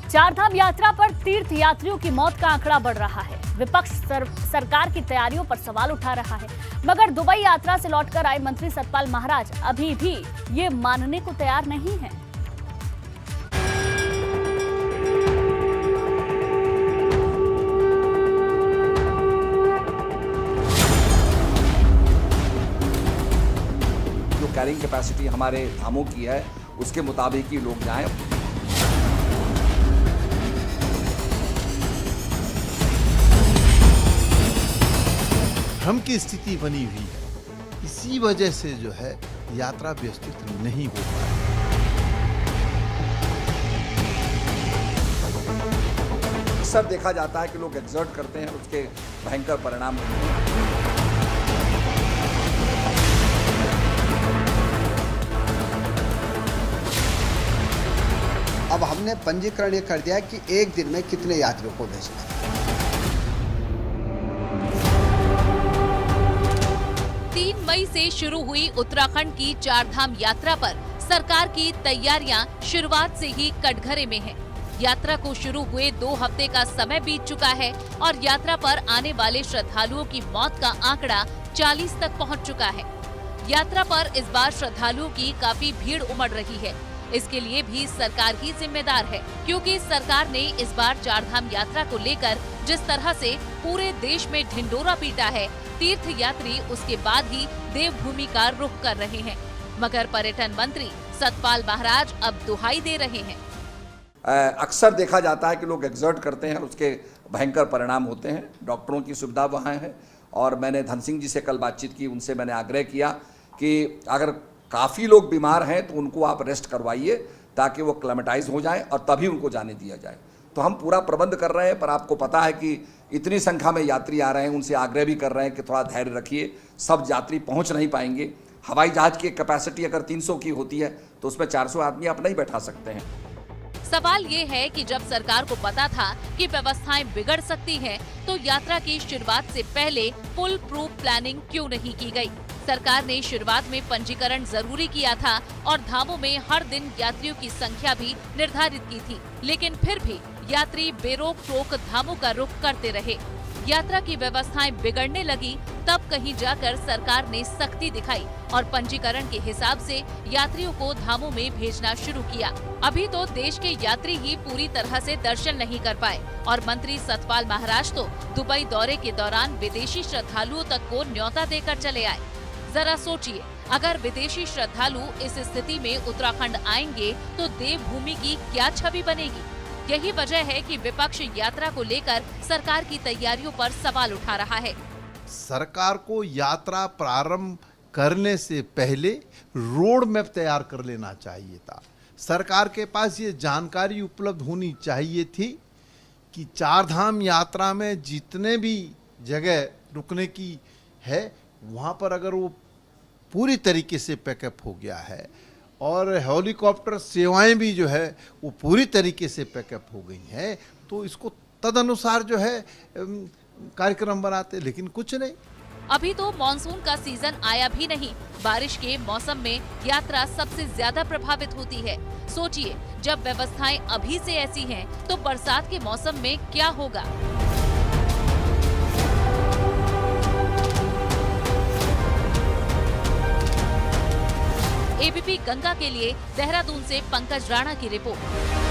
चारधाम यात्रा पर तीर्थ यात्रियों की मौत का आंकड़ा बढ़ रहा है। विपक्ष सरकार की तैयारियों पर सवाल उठा रहा है, मगर दुबई यात्रा से लौटकर आए मंत्री सतपाल महाराज अभी भी ये मानने को तैयार नहीं है। जो कैरिंग कैपेसिटी हमारे धामों की है उसके मुताबिक ही लोग जाएं। भ्रम की स्थिति बनी हुई है, इसी वजह से जो है यात्रा व्यवस्थित नहीं हो पा रही। अक्सर देखा जाता है कि लोग एक्सर्ट करते हैं, उसके भयंकर परिणाम अब हमने पंजीकरण ये कर दिया कि एक दिन में कितने यात्रियों को भेजना है। 3 मई से शुरू हुई उत्तराखंड की चारधाम यात्रा पर सरकार की तैयारियां शुरुआत से ही कटघरे में हैं। यात्रा को शुरू हुए 2 हफ्ते का समय बीत चुका है और यात्रा पर आने वाले श्रद्धालुओं की मौत का आंकड़ा 40 तक पहुंच चुका है। यात्रा पर इस बार श्रद्धालुओं की काफी भीड़ उमड़ रही है। इसके लिए भी सरकार ही जिम्मेदार है, क्योंकि सरकार ने इस बार चारधाम यात्रा को लेकर जिस तरह से पूरे देश में ढिंडोरा पीटा है, तीर्थ यात्री उसके बाद ही देवभूमि का रुख कर रहे हैं। मगर पर्यटन मंत्री सतपाल महाराज अब दुहाई दे रहे हैं। अक्सर देखा जाता है कि लोग एक्सर्ट करते हैं, उसके भयंकर परिणाम होते हैं। डॉक्टरों की सुविधा वहाँ है और मैंने धन सिंह जी से कल बातचीत की, उनसे मैंने आग्रह किया कि अगर काफ़ी लोग बीमार हैं तो उनको आप रेस्ट करवाइए ताकि वो क्लेमेटाइज हो जाएं और तभी उनको जाने दिया जाए। तो हम पूरा प्रबंध कर रहे हैं, पर आपको पता है कि इतनी संख्या में यात्री आ रहे हैं, उनसे आग्रह भी कर रहे हैं कि थोड़ा धैर्य रखिए। सब यात्री पहुंच नहीं पाएंगे। हवाई जहाज की कैपेसिटी अगर 300 की होती है तो उसमें 400 आदमी आप नहीं बैठा सकते हैं। सवाल ये है कि जब सरकार को पता था कि व्यवस्थाएं बिगड़ सकती हैं, तो यात्रा की शुरुआत से पहले फुल प्रूफ प्लानिंग क्यों नहीं की गई? सरकार ने शुरुआत में पंजीकरण जरूरी किया था और धामों में हर दिन यात्रियों की संख्या भी निर्धारित की थी, लेकिन फिर भी यात्री बेरोक टोक धामों का रुख करते रहे। यात्रा की व्यवस्थाएं बिगड़ने लगी, तब कहीं जाकर सरकार ने सख्ती दिखाई और पंजीकरण के हिसाब से यात्रियों को धामों में भेजना शुरू किया। अभी तो देश के यात्री ही पूरी तरह से दर्शन नहीं कर पाए और मंत्री सतपाल महाराज तो दुबई दौरे के दौरान विदेशी श्रद्धालुओं तक को न्योता देकर चले आए। जरा सोचिए, अगर विदेशी श्रद्धालु इस स्थिति में उत्तराखंड आएंगे तो देवभूमि की क्या छवि बनेगी? यही वजह है कि विपक्ष यात्रा को लेकर सरकार की तैयारियों पर सवाल उठा रहा है। सरकार को यात्रा प्रारंभ करने से पहले रोड मैप तैयार कर लेना चाहिए था। सरकार के पास ये जानकारी उपलब्ध होनी चाहिए थी कि चारधाम यात्रा में जितने भी जगह रुकने की है, वहाँ पर अगर वो पूरी तरीके से पैकअप हो गया है और हेलीकॉप्टर सेवाएं भी जो है वो पूरी तरीके से पैकअप हो गई हैं, तो इसको तदनुसार जो है कार्यक्रम बनाते, लेकिन कुछ नहीं। अभी तो मॉनसून का सीजन आया भी नहीं। बारिश के मौसम में यात्रा सबसे ज्यादा प्रभावित होती है। सोचिए, जब व्यवस्थाएं अभी से ऐसी हैं, तो बरसात के मौसम में क्या होगा? एबीपी गंगा के लिए देहरादून से पंकज राणा की रिपोर्ट।